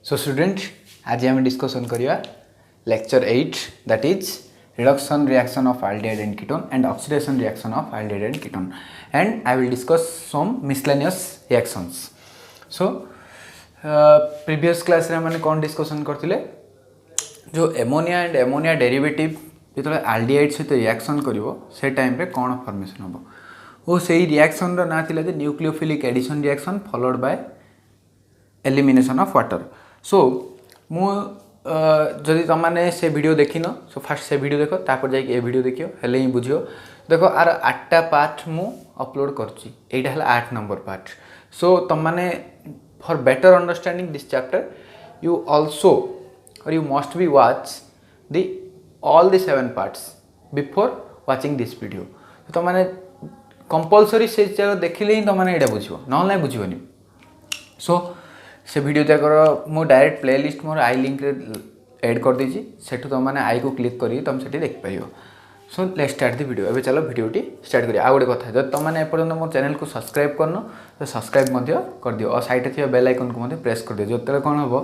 So student, आज हम discussion करिया lecture 8 that is reduction reaction of aldehyde and ketone and oxidation reaction of aldehyde and ketone, and I will discuss some miscellaneous reactions. So previous class रे हमने कौन discussion करथिले जो ammonia and ammonia derivative जो aldehyde सहित reaction करिवो से time रे कौन फॉर्मेशन होबो ओ सेही रिएक्शन रो ना थिला जे nucleophilic addition reaction followed by elimination of water. So मु जदि तुम मैंने से वीडियो देखिन सो फास्ट से वीडियो देख तापर जाइए ये वीडियो देखियो हेले ही बुझियो. देखो आर 8टा पार्ट मु अपलोड करछि एटा हला 8 नंबर पार्ट. सो तुम मैंने for better understanding this chapter you also or you must be watch the all the 7 parts before watching this video. तो मैंने कंपलसरी से जगह देखिले ही तो मैंने एटा बुझियो न नहीं बुझिबनी. सो से वीडियो जाकर मु direct playlist more I link रे ऐड कर दीजिए सेठू तुम मैंने आई को क्लिक करी तुम सेठी देख पारियो. So let's start the video. एबे चलो वीडियोटी स्टार्ट करिया. आ गोटे कथा जब तुम मैंने एपर्यंत मोर चैनल को सब्सक्राइब करनो तो सब्सक्राइब मध्य कर दियो और साइड थे बेल आइकन को मध्य प्रेस कर दियो. जोतले कोन हबो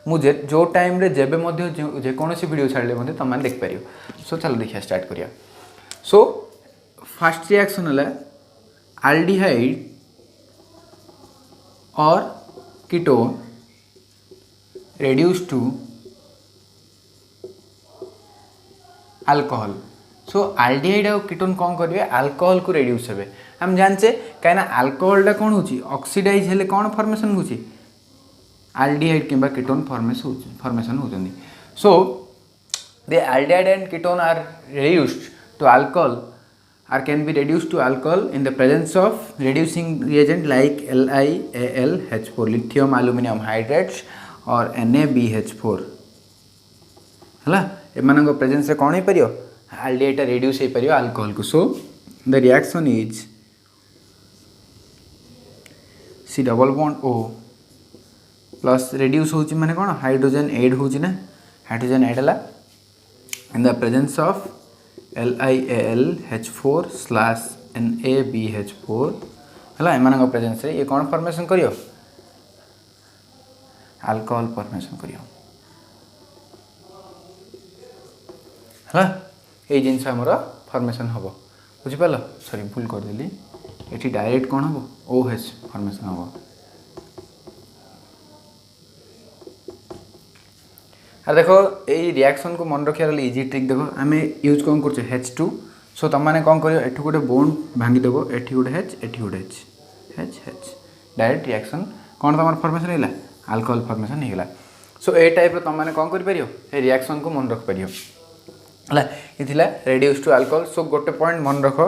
मुझे जो टाइम रे जेबे मध्य जेकोसी वीडियो छाड़ले मध्य तुम मैंने देख पारियो. सो चलो देखिया स्टार्ट करिया. सो फर्स्ट रिएक्शन हला आल्डिहाइड और ketone reduced to alcohol. So aldehyde और कीटोन कौन करेंगे अल्कोहल को रेड्यूस हे. हम जानचे कहीं अल्कोहल कौन हो ऑक्सीडाइज हेले कौन फॉर्मेशन हो आल्डिहाइड किंबा कीटोन फॉर्मेशन होती. So the aldehyde and ketone are reduced to alcohol or can be reduced to alcohol in the presence of reducing reagent like LiAlH4 lithium aluminum hydrates और NaBH4 है M presence रे कौन हो पार aldehyde reduce हो पार alcohol को. So the reaction is C double bond O plus reduce होची माने कौन हाइड्रोजन ऐड होची ना हाइड्रोजन ऐड हला in the presence of LiAlH4 slash NaBH4 है एम प्रेजेंस रे ये कौन फॉर्मेशन करियो अल्कोहल फॉर्मेशन करियो है ये जिनस हमर फॉर्मेशन हम बुझिपाल. सॉरी भूल करदेली ये डायरेक्ट कौन हम OH फॉर्मेशन हम. और देखो ये रिएक्शन को मन रखियार इजी ट्रिक देखो आम यूज कौन कर H2. सो तुम मैंने कौन कर एठू गोटे बोन्ड भांगीदेव एठी गोटे H एठी गोटे H डायरेक्ट रिएक्शन कौन तुम फॉर्मेशन है अल्कोहल फॉर्मेशन होगा. सो ए टाइप तुम मैंने कौन कर रिएक्शन को मन रख पार है ये रेड्यूस टू अल्कोहल. सो गोटे पॉइंट मन रख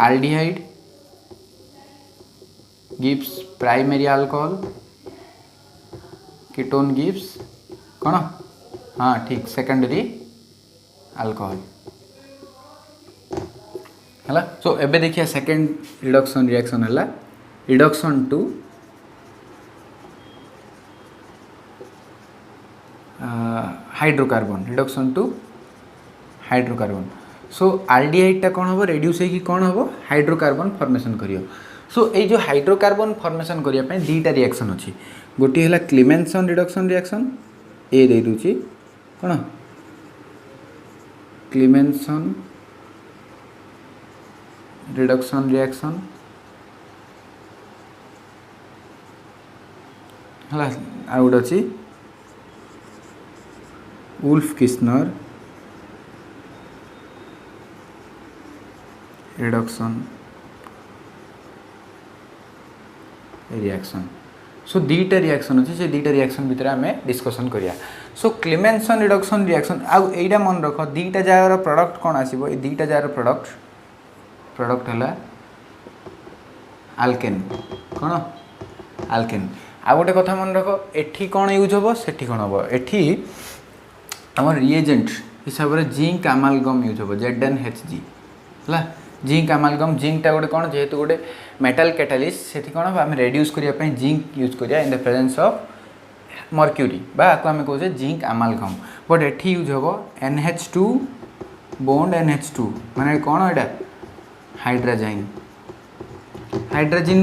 aldehyde gives primary alcohol ketone gives कौन हाँ ठीक सेकेंडरी अल्कोहल है. सो एबे देखिए सेकेंड रिडक्शन रिएक्शन है reduction to hydrocarbon reduction to hydrocarbon. So आल्डिहाइडटा कौन हम रेड्यूस होगी कौन हम हाइड्रोकार्बन फॉर्मेशन करियो. सो ये जो हाइड्रोकार्बन फॉर्मेशन करने दीटा रिएक्शन अच्छी गोटे है क्लीमेंसन रिडक्शन रिएक्शन ए दे दूची कौन क्लीमेंसन रिडक्शन रिएक्शन है आ गोटे अच्छी वुल्फ-किस्नर रिडक्शन रिएक्शन. सो दीटा रिएक्शन अच्छे से दीटा रिएक्शन भितर आम डिस्कसन करिया. सो क्लीमेंसन रिडक्शन रिएक्शन आउ एटा मन रख दीटा जगार प्रोडक्ट कौन आसीबो ये दीटा जगार प्रोडक्ट है आल्केन कौन आल्केन. आ गोटे कथा मन रख एठी कौन यूज हम सेठी कौन हम एठी आम रिएजेंट हिसाब से जिंक अमालगम यूज हम ZnHg है जिंक अमालगम जिंकटा गोटे कौन जेहेतु गोटे मेटल कैटालिस्ट से कौन आम रेड्यूस करने जिंक यूज करिया in the presence of mercury बाको आम कहे जिंक अमालगम. बट एठी यूज हम NH2 बॉन्ड NH2 माने कौन एटा हाइड्रोजन हाइड्रोजन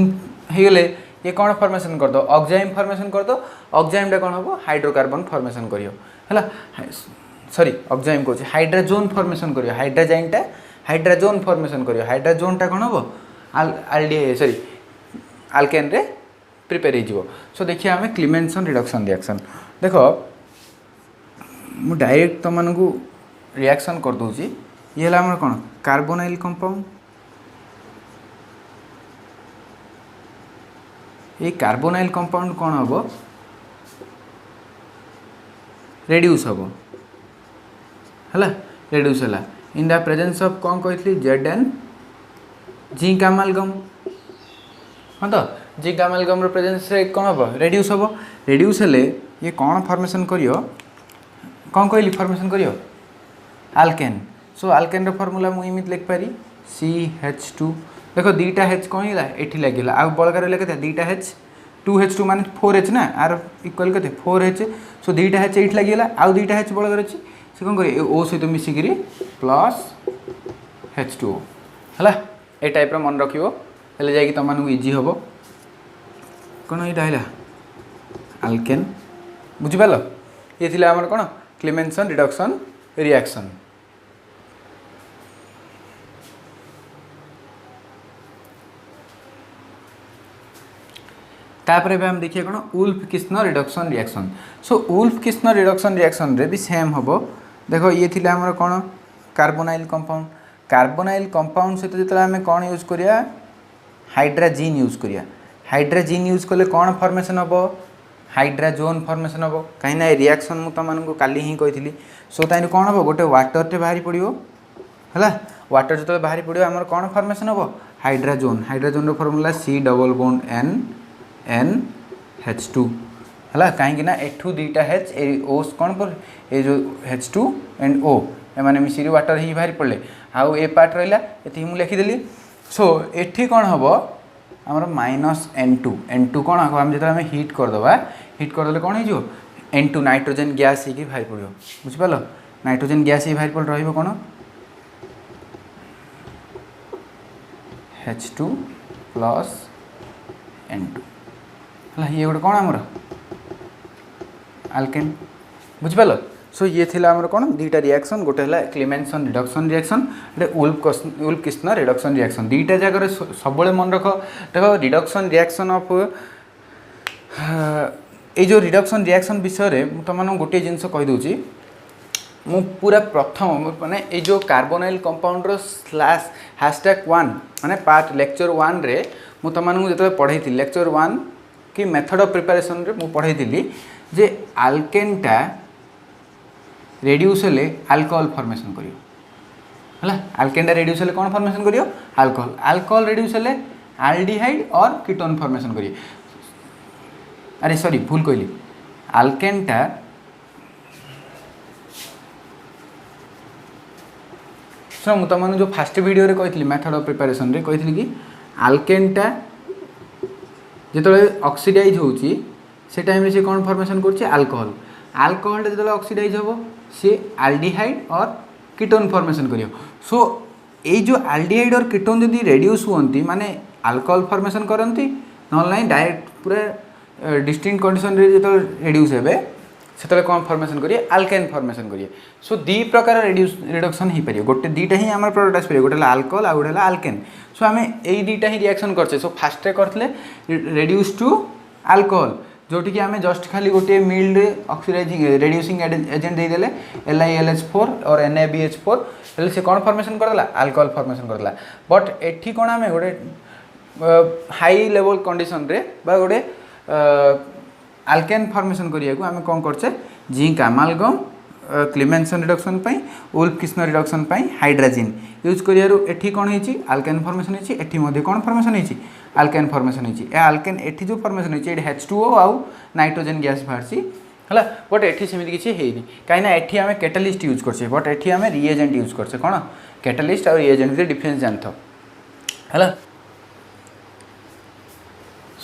हो गले ये कौन फॉर्मेशन कर दो ऑक्साइड फॉर्मेशन कर दो ऑक्साइडटा कौन हम हाइड्रोकार्बन फॉर्मेशन करियो हला सॉरी ऑक्साइड को हाइड्रोजोन फॉर्मेशन करियो हाइड्रोजाइनटा हाइड्रोजोन फॉर्मेशन करियो हाइड्रोजोनटा कौन हम आलडी सॉरी आल्केन रे प्रिपेयर हो सो देखिए आम क्लीमेंसन रिडक्शन रिएक्शन देख मु डायरेक्ट तुम मानू रिएक्शन कर दूची ये है कौन कार्बोनाइल कंपाउंड ये कार्बोनाइल कंपाउंड कौन हम रेड्यूस हम है रेड्यूस है इन द प्रेजेंस ऑफ कौन कही जेड जिंक अमालगम हाँ तो जिंक अमालगम प्रेजेंस रे कौन हम रेड्यूस हेले ये कौन फॉर्मेशन करियो कौन कहली फॉर्मेशन करियो आल्केन सो आल्केन फॉर्मूला मुझे इमित लिख पारी CH2 देखो दीटा H कौन है ये लगे आ बड़कार लगे दीटा H 2H2 मान 4H ना आर इक्वल के 4H सो दीटा H ये लगे आउ दीटा H बड़कार अच्छी से कौन कर ओ सहित मिसिक प्लस H2O है ये टाइप मन रखो जा तुम मानक इजी हम कौन यहाँ आल्केन बुझिपाल ये थी आम कौन क्लीमेंसन रिडक्शन रिएक्शन तापर हम देखिए कौन Wolff Kishner reduction reaction so Wolff Kishner reduction reaction रे भी सेम हम देखो ये थी आम कौन कार्बोनाइल कंपाउंड सहित जो आम कौन यूज करिया हाइड्रोजीन यूज करिया हाइड्रोजीन यूज कले कौन फॉर्मेशन हम हाइड्रोजोन फॉर्मेशन हम कहीं रिएक्शन मुझे तुमको काली ही कही सो ताई कौन हम गोटे वाटर बाहरी पड़ो है वाटर जो बाहरी पड़ो आम कौन फॉर्मेशन हम हाइड्रोजोन फॉर्मूला CONNH2 है कहीं एठू दीटा H ओ कौन पर ये जो H2 एंड O एम मिसिरी वाटर ही बाहरी पड़े आउ ए पार्ट रहा ये मुझे लिखिदेली सो एठी कौन हम आमर -N2 कौन हम जो हिट करदे कौन हो N2 नाइट्रोजन गैस ही बाहरी पड़ो बुझिपाल नाइट्रोजन गैस ही बाहरी पड़ रही कौन H2 प्लस N2 है ये गोटे कौन आमर आल्केन बुझिपाल सो ये थी आमर कौन दीटा रिएक्शन गोटे है क्लीमेंसन रिडक्शन रिएक्शन गोटे उल्फ किस्न रिडक्शन रिएक्शन दीटा जगह सब मन रख देखो रिडक्शन रिएक्शन ऑफ ये रिडक्शन रिएक्शन विषय में तुम गोटे जिनस कहीदे मु पूरा प्रथम माने ये जो कार्बोनाइल कंपाउंड स्लैश #1 माने पार्ट लेक्चर 1 रे मु तुमको जो पढ़ाई लेक्चर 1 कि मेथड ऑफ प्रिपरेशन रे मु पढ़ाई जे आल्केनटा रेड्यूस हेले अल्कोहल फॉर्मेशन करियो है आल्केनटा रेड्यूस हेले कौन फॉर्मेशन करियो अल्कोहल रेड्यूस हेले आल्डिहाइड और कीटोन फॉर्मेशन करियो अरे सॉरी भूल कहली आल्केनटा सुन मुझे तुमको जो फास्ट वीडियो रे कही मेथड ऑफ प्रिपरेशन रे कही कि आल्केनटा जो ऑक्सीडाइज होची से टाइम से कौन फॉर्मेशन करछि अल्कोहल जो ऑक्सीडाइज हम सी आल्डिहाइड और कीटोन फॉर्मेशन करियो सो ये जो आल्डिहाइड और कीटोन जदि रेड्यूस हुअंती माने अल्कोहल फॉर्मेशन करती ना डायरेक्ट पूरा डिस्टिंक्ट कंडीशन रे जो रेड्यूस हेबे से कौन फॉर्मेशन करिए आल्केन फॉर्मेशन करिए सो दी प्रकार रिडक्शन हो पारे गोटे दीटा ही आम प्रोडक्ट आसपारे गोटे अल्कोहल आउ गोटे आल्केन सो आम यही दीटा ही रिएक्शन करछे सो फास्ट करते रेड्यूस टू अल्कोहल जोटि कि आम जस्ट खाली गोटे मिल्ड ऑक्सीडाइजिंग रेड्यूसिंग एजेंट देदेले LiLH4 और NaBH4 हेल्ले से कौन फॉर्मेशन करदेला अल्कोहल फॉर्मेशन करदेला बट एठी कौन आम गोटे हाई लेवल कंडीशन रे बा गोटे आल्केन फॉर्मेशन करिया आम कौन करछे जिंक अमालगम क्लीमेंसन रिडक्शन पाई उल्फ किस्न रिडक्शन पाई हाइड्रोजीन यूज करियारु एठी कौन होईची आल्केन फॉर्मेशन होईची एठी मध्ये कौन फॉर्मेशन होईची आल्केन फॉर्मेशन होईची ए आल्केन एठी जो फॉर्मेशन होईची एठी H2O आउ नाइट्रोजन गैस बाहरसी हला बट एठी सेमिति किछि हेइनी काइना एठी आमे कैटलिस्ट यूज करछे बट एठी आमे रिएजेंट यूज करछे कोन कैटलिस्ट और रिएजेंट के डिफरेंस जानथो हला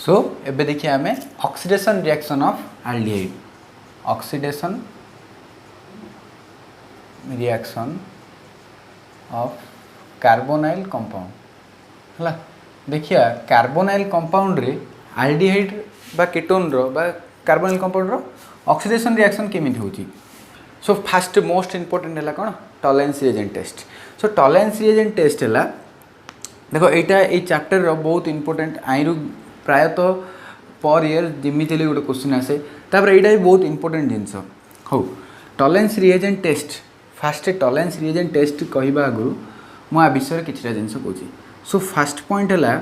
सो एबे देखिए आमे oxidation reaction of aldehyde oxidation reaction of carbonyl compound है देखिए कार्बोनाइल कंपाउंड रे आल्डिहाइड बा कीटोन रो बा कार्बोनिल कंपाउंड रो ऑक्सीडेशन रिएक्शन केमिति होची। सो फास्ट मोस्ट इंपोर्टेंट है कौन Tollens reagent test. So Tollens reagent test है देखो यहाँ ये चैप्टर रो बहुत इंपोर्टेंट आईरु प्रायतः पर ईयर जमीती गोटे क्वेश्चन आसे तापर यहाँ भी बहुत इंपोर्टेंट जिनस हो Tollens reagent test. Fast Tollens reagent test कहवा आगु मुझे विषय किसी जिनस कहूँ। सो फास्ट पॉइंट है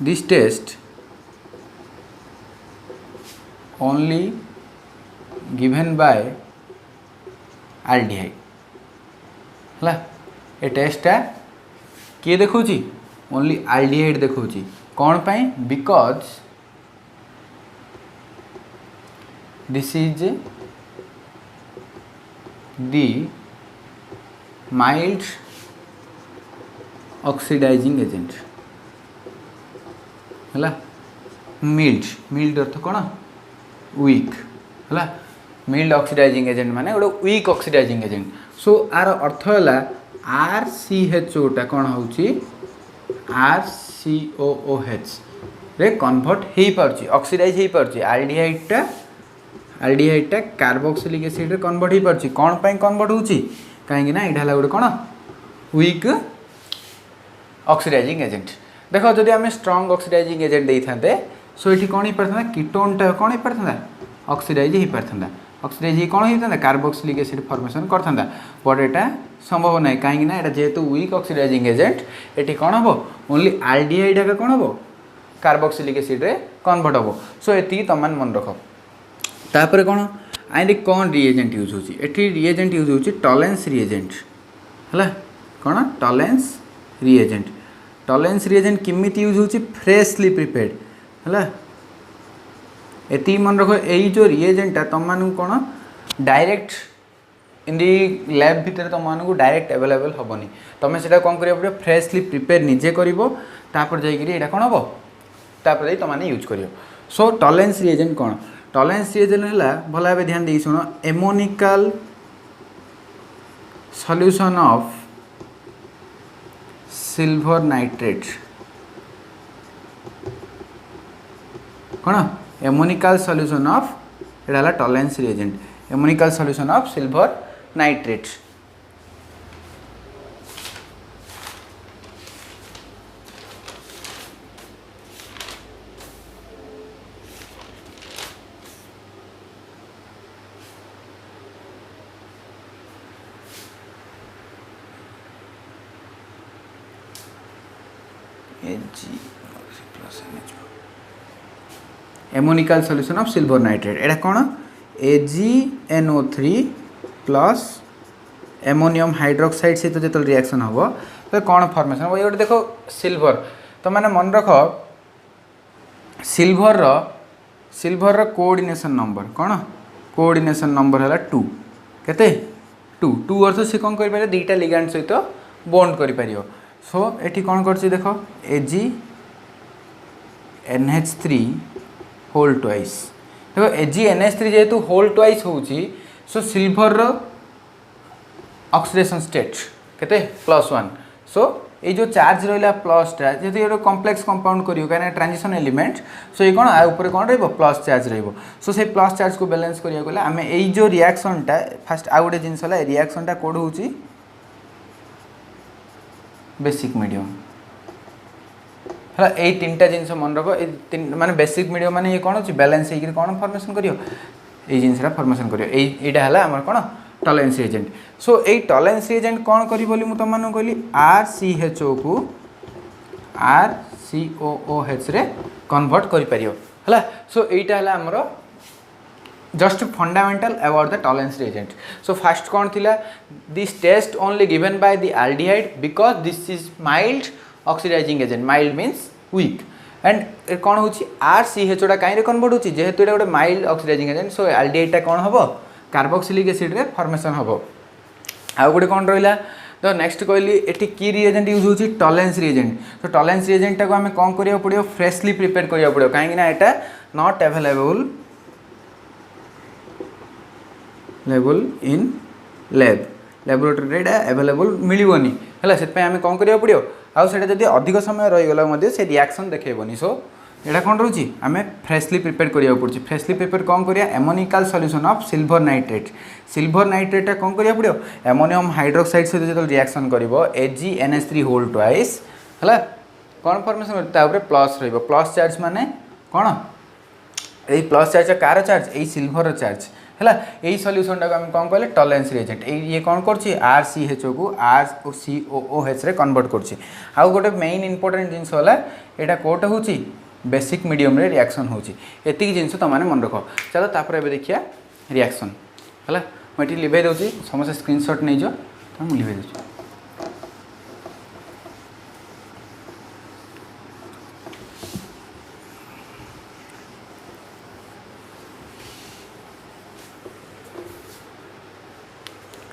this test only given by aldehyde है ये टेस्टा किए देखा ओनली आल्डिहाइड देखा कौन पाई because this is the mild oxidising agent है मिल्ड मिल्ड अर्थ कौन वीक है मिल्ड ऑक्सीडाइजिंग एजेंट माने गोटे weak oxidizing agent. So R अर्थ है RCHO टा कौन होची RCOOH रे कन्वर्ट हो पार्ची ऑक्सीडाइज हो पार्ची आल्डिहाइड टा कार्बोक्सिलिक एसिड रे कन्वर्ट हो पार्ची कौन पाई कन्वर्ट होची कहीं ना इडा गोटे कौन वीक ऑक्सीडाइजिंग एजेंट। देखो जदि आम स्ट्रॉन्ग ऑक्सीडाइजिंग एजेंट दे था सो ये कौन हो पारता कीटोन टा कौन हो पारता ऑक्सीडाइज हो पारता ऑक्सीडाइज ही कौन होता कार्बोक्सिलिक एसिड फॉर्मेशन करता बट यहाँ संभव ना कहीं जेहेतु वीक ऑक्सीडाइजिंग एजेंट ये कौन हम ओनली आल्डिहाइड आगे कौन हम कार्बोक्सिलिक एसिड रे कन्वर्ट हम। सो ये तुम मन रख तापर कौन आई कौन रिएजेंट यूज होती रिएजेंट यूज होती टॉलरेंस रिएजेंट है कौन टॉलरेंस रिएजेंट किमिति यूज होती फ्रेशली प्रिपेयर्ड है ये मन रख यही जो रिएजेंटा तुम मानू कौन डायरेक्ट इन दी लैब भितर तुम मानू डायरेक्ट अवेलेबल हेनी तुम से कौन कर फ्रेशली प्रिपेयर निजे कर जाइए कौन हम तापर तुमने यूज कर। सो टॉलरेंस रिएजेंट कौन टॉलरेंस रिएजेंट है भल भाव ध्यान दे शुण ammoniacal solution of silver nitrate कौन एमोनिकल सॉल्यूशन ऑफ एटा Tollens reagent ammoniacal solution of silver nitrate. Ammoniacal solution of silver nitrate एटा कौन AgNO3 प्लस एमोनियम हाइड्रोक्साइड सहित जो रिएक्शन हम तो कौन फॉर्मेशन हम ये देख सिल्वर तो मैंने मन रख सिल्वर कोऑर्डिनेशन नंबर कौन कोऑर्डिनेशन नंबर है 2 केते 2 अर्थ सी कौन कर दीटा लिगैंड सहित बॉन्ड कर। सो ये कौन कर देख AgNH3 होल ट्वाइस देखो AgNH3 जेहेतु होल ट्वाइस होची सो सिल्वर ऑक्सीडेशन स्टेट केते +1। सो ये जो चार्ज रहा प्लसटा जेहेतु ये कम्प्लेक्स कंपाउंड करियो कहीं ट्रांजिशन एलिमेंट सो ये कौन आपर कौन रही प्लस चार्ज सो से प्लस चार्ज को बैलेंस करिया गले आम यही जो रिएक्शनटा फास्ट आउ गोटे जिनस रिएक्शनटा कोड होची बेसिक मीडियम है यही तीन टा जिनस मन रख माने बेसिक मीडियम माने ये कौन हो बैलेंस होकर कौन फॉर्मेशन करियो ये जिनसा फॉर्मेशन करियो एटा है आमर कौन टॉलरेंस रिएजेंट। सो ये टॉलरेंस रिएजेंट कौन करी बोली मुझे तुम कहली RCHO को RCOOH रे कन्वर्ट कर पारियो है। सो एटा है आमर just fundamental about the Tollens reagent. So fast कौन थिला this test only given by the aldehyde because this is mild oxidising agent mild means weak and कौन हो RCHO कहीं कन्वर्ट हो जेहेतु ये गोटे mild oxidising agent. So aldehyde कौन हम कार्बोक्सिलिक एसिड रे फॉर्मेशन हम आउ गोटे कौन रहा तो नेक्स्ट कहली ये की रिएजेंट यूज होची टॉलरेंस रिएजेंट। तो टॉलरेंस रिएजेंट को आम कौन करिया पड़ियो फ्रेशली प्रिपेयर करिया पड़ियो कहीं यहाँ not available in lab laboratory available मिलनी है से आम कौन करिया पड़ियो आउ से अधिक समय रहीगला से रिएक्शन देखेबनी। सो एटा कौन रोचे आम फ्रेशली प्रिपेयर करिया पड़ुछि फ्रेशली प्रिपेयर कौन करिया एमोनिकल सॉल्यूशन ऑफ सिल्वर नाइट्रेट कौन करिया पड़ियो एमोनियम हाइड्रोक्साइड सहित जो रिएक्शन करिवो AgNH3 होल ट्वाइस हला कौन फॉर्मेशन करता ऊपर प्लस रहिबो प्लस चार्ज माने कौन ए प्लस चार्ज कार चार्ज ए सिल्वर चार्ज है यही सल्यूशन टाक आम कौन कहले टॉलरेंस रिएजेंट ये कौन कर RCHO को RCOOH रे कन्वर्ट कर आउ गोटे मेन इंपोर्टेंट जिनस है यहाँ कोट हो बेसिक मीडियम रे रिएक्शन होती जिनस तुम मन रख चलो तापर एबे देखिया रिएक्शन है मुझे लिभे दूसरी समस्त स्क्रीनशॉट नहीं जाओ तो मुझे लिभे दूसरी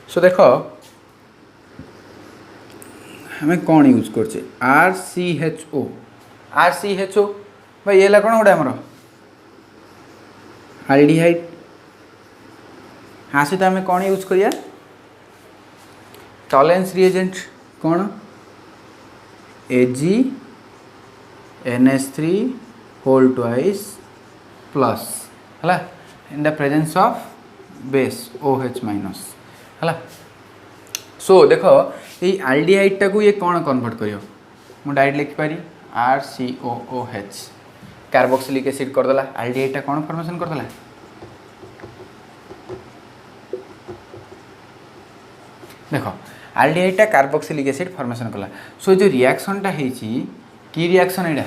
सो देख हमें कौन यूज कर RCHO भाई ये कौन गोटे आमर आल्डिहाइड हाँ सहित आम कौन यूज करिया टॉलरेंस रिएजेंट कौन AgNH3 होल ट्वाइस प्लस है in the presence of base OH minus है सो देख ये आल्डिहाइड टाक ये कौन कन्वर्ट कर मुझे डायरेक्ट लिखिपारी RCOOH कार्बोक्सिलिक एसिड करदेला आल्डिहाइड कौन फॉर्मेशन करदेला देख आल्डिहाइड कार्बोक्सिलिक एसिड फॉर्मेशन कला सो जो रिएक्शनटा होती कि रिएक्शन यहाँ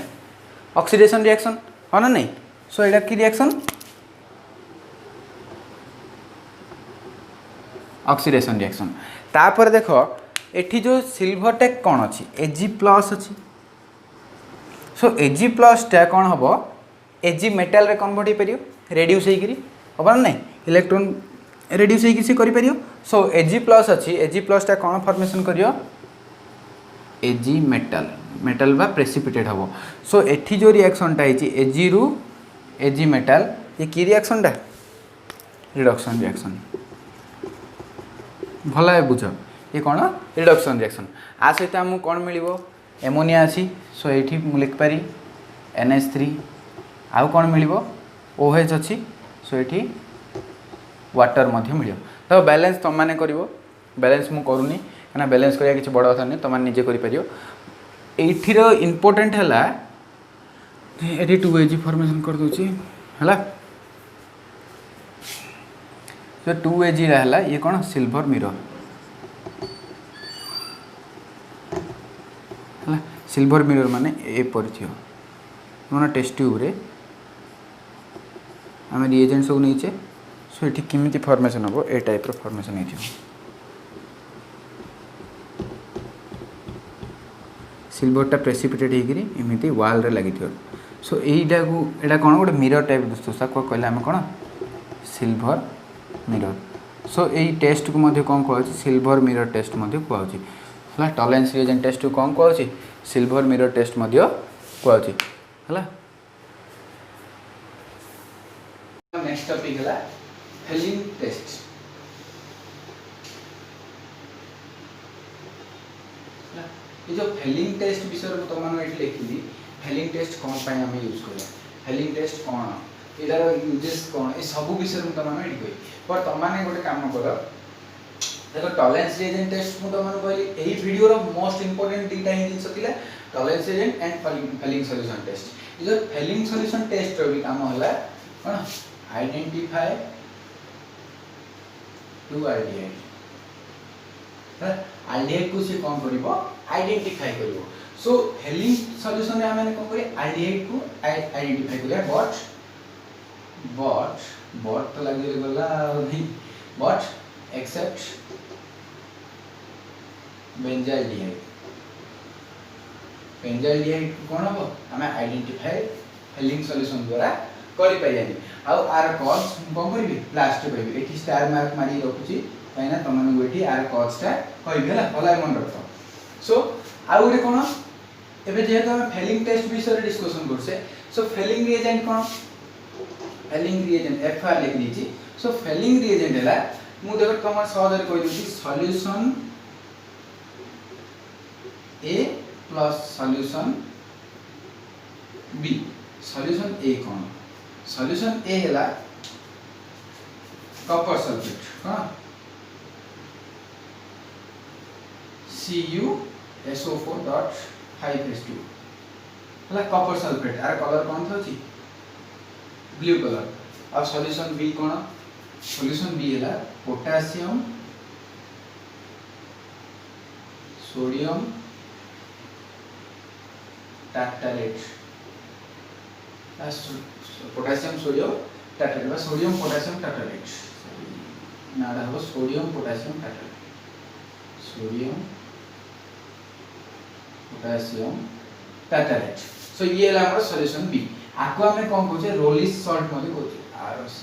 ऑक्सीडेशन रिएक्शन हाँ ना नहीं सो यहाँ कि रिएक्शन ऑक्सीडेशन रिएक्शन तापर देख एठी जो सिल्वर टेक कौन अच्छी Ag प्लस अच्छी सो Ag प्लस टा कौन हम Ag मेटाल रे कन्वर्ट हो पार रेड्यूस होगा ना नहीं इलेक्ट्रॉन रेड्यूस से कर सो Ag प्लस अच्छी Ag प्लस टा कौन फॉर्मेशन करियो Ag मेटाल बा प्रेसिपिटेट हम सो एठी जो रिएक्शन टा Ag रु Ag मेटाल ये की रिएक्शन टा रिडक्शन रिएक्शन भल है बुझ ये कौन रिडक्शन रिएक्शन आ सहित आमको कौन मिल एमोनिया अच्छी सो ये लिखिपारी NH3 आउ कौन मिल OH अच्छी सो ये वाटर मिल तो बैलेंस तुम मैंने कर बैलेंस मुझे करूनी क्या बैलेंस करा कि बड़ कथा नहीं तुम निजे कर इम्पोर्टेंट है ये 2Ag फॉर्मेशन कर दूची है जो 2Ag है ये कौन सिल्वर मिरर है सिल्वर मिरर माने एपर थी मैंने टेस्ट ट्यूब रे आम रिएजेंट सब नहीं सो ये किमिति फॉर्मेशन हम ए टाइप फॉर्मेशन हो सिल्वरटा प्रेसिपिटेट होती वाल रे लगी सो यहाँ कौन गोटे मिरर टाइप दोस्तों कहले आम कौन सिल्वर मिरर सो यही टेस्ट को मध्य कौन कहु सिल्वर मिरर टेस्ट कहूँ टॉलरेंस रिएजेंट टेस्ट को कौन कहूँ सिल्वर मिरर टेस्ट कहूँ है नेक्स्ट टॉपिक है फेलिंग टेस्ट ये जो फेलिंग टेस्ट विषय में तुम ये लिखी फेलिंग टेस्ट कौन पाई आम यूज करा फेलिंग टेस्ट कौन यार यूजेस कौन ये सब विषय में तुम ये कही पर तुमने गोटे काम कर देखो टॉलरेंस रिएजेंट टेस्ट मुझे तुमको कहली यही वीडियो रो मोस्ट इंपोर्टेंट दुईटा ही जिन था Tollens reagent and Fehling solution test ये जो फेलिंग सॉल्यूशन टेस्ट रो भी काम है कौन आइडेंटिफाई टू आल्डिहाइड आल्डिहाइड को से कौन करिवो आइडेंटिफाई करिवो सो फेलिंग सॉल्यूशन रे हमने कौन करी आल्डिहाइड को आइडेंटिफाई करिया बट तो लगे गला नहीं बट एक्सेप्ट बेंजाल्डिहाइड कौन हम आम आइडेंटिफाई फेलिंग सॉल्यूशन द्वारा करि पाइयानी आउ आर कॉज कौन करी लास्ट कहबी एठी स्टार मार्क मारी रखुची कहीं तुम ये आर कजटा कहि भल मन रख सो आउ गोटे कौन एवं जेहेतु आम फेलिंग टेस्ट विषय डिस्कसन करसे सो फेलिंग रिएजेंट कौन फेलिंग रिएजेंट FR लिख दी सो फेलिंग रिएजेंट है मु देख तुम सहज कह दूसरी solution A plus solution B solution A कौन सॉल्यूशन ए हैला कॉपर सल्फेट हां CuSO4.5H2 हैला कॉपर सल्फेट आर कलर कौन थाची ब्लू कलर और सॉल्यूशन बी कौन सॉल्यूशन बी हैला पोटेशियम सोडियम टार्टारेट पोटेशियम सोडियम टार्टारेट बा सोडियम पोटेशियम टार्टारेट नाडा हो सोडियम पोटेशियम टार्टारेट सोडियम पोटेशियम टार्टारेट सो ये है हमर सॉल्यूशन बी आको हमें कोन कहूचे रोलिस सॉल्ट मध्ये कहूचे ROC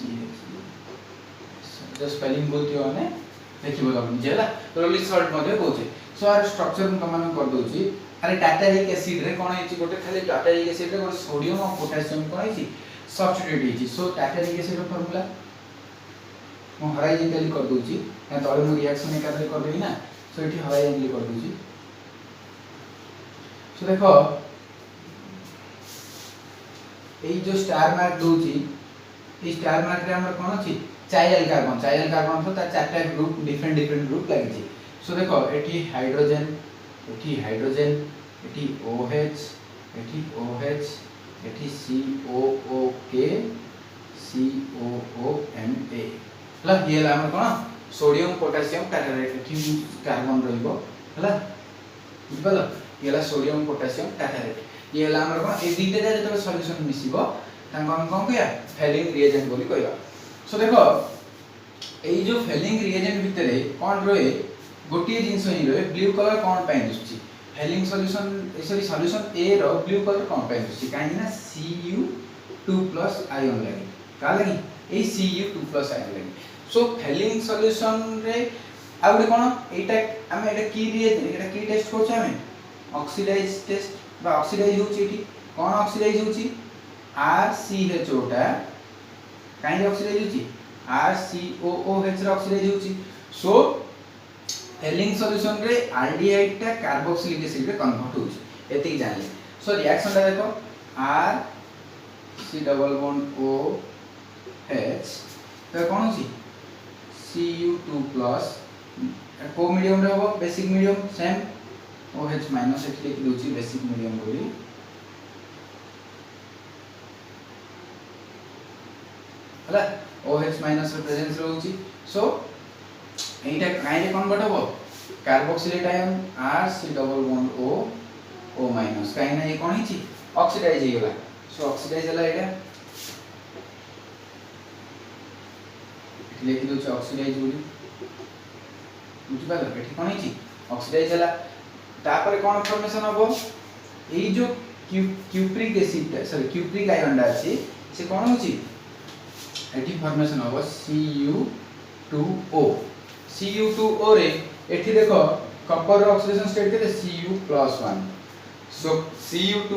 जो स्पेलिंग बोलती हो ने देखिबो तम जेला रोलिस सॉल्ट मध्ये कहूचे सो आर स्ट्रक्चर हम तमन कर दोची अरे टार्टारिक एसिड रे कोन हेची गोटे खाली टार्टारिक एसिड रे गोटे सोडियम और पोटेशियम कोन हेची सब्स्टिट्यूट हेची सो टार्टारिक एसिड रो फार्मूला मो हराइजेंटली कर दोची या तळे मो रिएक्शन एकादरे कर देबी ना सो एठी हराइजेंटली कर दोची सो देखो ए जो स्टार मार्क दोची ए स्टार मार्क रे हमर कोन अछि चाइल्ड कार्बन तो ता चारटा ग्रुप डिफरेंट ग्रुप लागि छी सो देखो एठी हाइड्रोजन एठी OH एठी COOK COONA हला ये ला हमर कोन सोडियम पोटेशियम टार्टारेट एठी कार्बन रहइबो हला बुझबल ये ला सोडियम पोटेशियम टार्टारेट ये ला हमर कोन ए दीटे जते सॉल्यूशन मिसिबो तांको हम कोन कहया फेलिंग रिएजेंट बोली कहबा सो देखो ए जो फेलिंग रिएजेंट भितरे कोन रहे गोटिए जिंस ही रहे ब्लू कलर कोन पाइ दिसची फेलिंग सॉल्यूशन सॉल्यूशन ए रो ब्लू कलर कोन पाइ दिसची काहे ना Cu2+ आयन लागि का लागि ए Cu2+ आयन लागि सो फेलिंग सॉल्यूशन रे आउडे कोन एटा हम एटा की रिएजेंट एटा की टेस्ट करछ हम ऑक्सीडाइज टेस्ट बा ऑक्सीडाइज होची एठी कोन ऑक्सीडाइज होची RCHO टा काहे ऑक्सीडाइज होची RCOOH रे ऑक्सीडाइज होची सो फेलिंग सॉल्यूशन रे आल्डिहाइड टा कार्बोक्सिलिक एसिड रे कन्वर्ट होची एति जानले सो रिएक्शन टा देखो RC≡OH तो कोन होची Cu2+ को मीडियम रे हो बेसिक मीडियम सेम OH- एठी लिखि दोची बेसिक मीडियम बोली हला OH- रे प्रेजेंस रहउची सो एटा काहे कन्वर्ट होबो कार्बोक्सिलेट आयन RC≡O काहे ना ये कोन हिची ऑक्सीडाइज हे गेला सो ऑक्सीडाइज हला एटा लिखि दोची ऑक्सीडाइज बोली बुझि पालो एठी कोन हिची ऑक्सीडाइज हला तापर कोन फॉर्मेशन होबो ए जो cupric acid sorry cupric ion डा अछि से कोन होची एठी फॉर्मेशन होबो Cu2O रे एठी देखो कॉपर ऑक्सीडेशन स्टेट केते Cu+1 सो Cu2+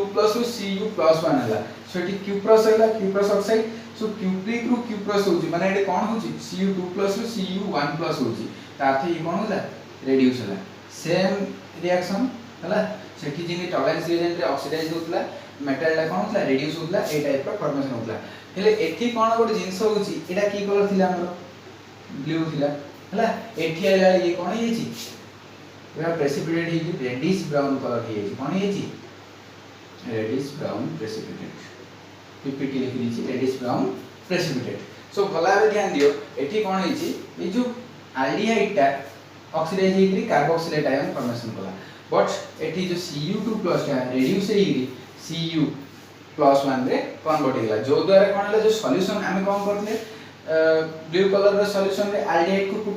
Cu+1 हला सो एठी Q+ हला Q+ ऑक्साइड सो क्यूप्रिक रु Q+ होची माने एठी कोन होची Cu2+ Cu1+ होची ताथे ई कोन होला रेड्यूस हला सेम रिएक्शन हला सेठी जिनि टॉलरेंस रिएजेंट रे ऑक्सीडाइज होतला मेटल ला कोन होतला रेड्यूस होतला ए टाइप रो फॉर्मेशन होतला हेले एठी कोन गोटे जिंस होची एटा की कलर थिला हमरो ब्लू थिला हला एठी आइला ये कोन हेची एटा प्रेसिपिटेट हेची रेडिश ब्राउन कलर हेची कोन हेची रेडिश ब्राउन प्रेसिपिटेट पीपीटी लिखि दिछि रेडिश ब्राउन प्रेसिपिटेट सो भला बे ध्यान दियो एठी कोन हेची ए जो एल्डिहाइड टा ऑक्सीडाइज हेकरी कार्बोक्सिलेट आयन फॉर्मेशन कला बट एठी जो Cu2+ टा रेड्यूस हेकरी Cu+1 रे कन्वर्ट हेला जो द्वारा कोन हला जो सॉल्यूशन हमें कोन करथले ब्लू कलर रे सॉल्यूशन रे एल्डिहाइड को पुट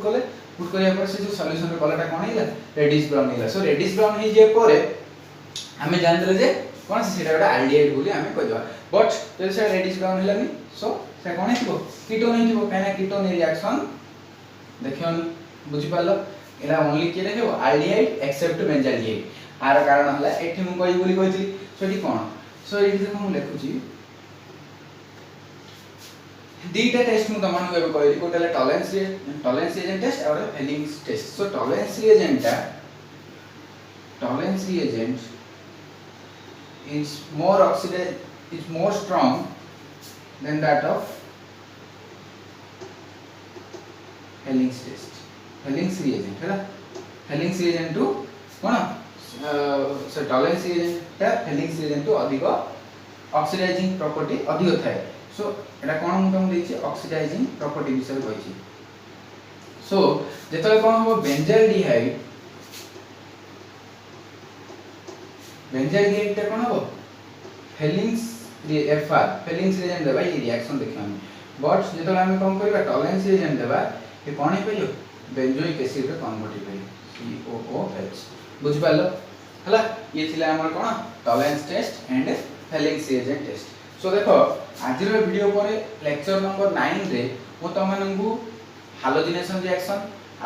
करिया पर से जो सॉल्यूशन रे कलरटा कोन हेला रेडिश ब्राउन हेला सो रेडिश ब्राउन हे जे परे हमें जानले जे कोन से सेटा एल्डिहाइड बोली हमें कहबा बट जे से रेडिश ब्राउन हेलानी सो से कोन हेतिबो कीटोन हेतिबो काना कीटोन रिएक्शन देखियोन बुझि पालो एला ओनली के देखिबो एल्डिहाइड एक्सेप्ट बेंजाल्डिहाइड आर कारण हला एठी मु कहि बोली कहितली सो एठी कोन सो एठी देखो मु लेखुची दीटा टेस्ट मु तमन को कहली कोटला टॉलरेंस रिएजेंट टेस्ट और Fehling test so Tollens reagent is more oxidized is more strong than that of Helling's test. Helling's reagent है ना, Helling's reagent to कौन सो टॉलरेंस रिएजेंट टा Helling's reagent to अधिक ऑक्सीडाइजिंग प्रॉपर्टी अधिक थाए. सो एटा कोन मु तुम देछि ऑक्सीडाइजिंग प्रॉपर्टी विषय कहिछि. सो जेतले कोन हो बेंजाल्डिहाइड टा कोन हो Helling's FR Helling's reagent देबा ये रिएक्शन देखियो हम. बट जेतले हम कोन करबा टॉलरेंस रिएजेंट देबा ये कोन हे परियो बेंजोइक एसिड रे कन्वर्ट हे परियो COOH. बुझ पालो हला. ये थिला हमर कोन Tollens test and Helling's reagent test. So देखो आज वीडियो पर लेक्चर नंबर 9 रे मो तमनंगु halogenation reaction,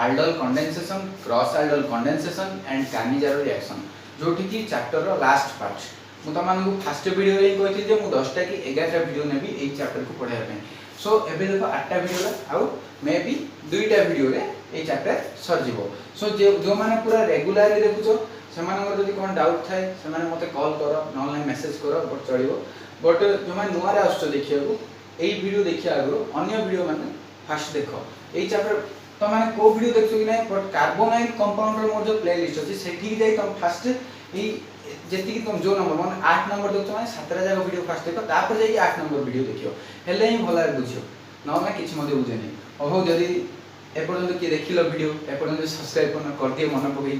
aldol condensation, cross aldol condensation and Cannizzaro reaction जोठी की चैप्टर रो लास्ट पार्ट मु तमनंगु फर्स्ट वीडियो रे कहथि जे मु 10टा की 11टा वीडियो नेबी एई चैप्टर को पढाय पे. सो एबे देखो 8टा वीडियो ला आउ मे बी 2टा वीडियो रे एई चैप्टर सर जिवो. सो जो माने पूरा रेगुलरली देखुछो सेमानकर जदि कोन डाउट थाए सेमाने मते कॉल करो ऑनलाइन मैसेज करो बट चलिवो. बट जो माने नुआ रे आछो देखिया को एई वीडियो देखिया आगो अन्य वीडियो माने फास्ट देखो एई चैप्टर तो माने को वीडियो देखछो कि नै. बट कार्बोनाइल कंपाउंड रो मोर जो प्लेलिस्ट अछि सेठी जाई तुम फास्ट एई जेति कि तुम जो नंबर माने 8 नंबर देखछो माने 17 जागा वीडियो फास्ट देखो तापर जाई 8 नंबर वीडियो देखियो हेले ही भला बुझियो न ना किछ मते बुझेनी. ओहो जदी एपर्यंत कि देखिलो वीडियो एपर्यंत सब्सक्राइब कर दिए मन पकेई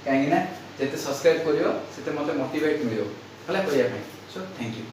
काहे ना जेते सब्सक्राइब करियो सेते मते मोटिवेट मिलियो हला करिया ପାଇଁ. So thank you.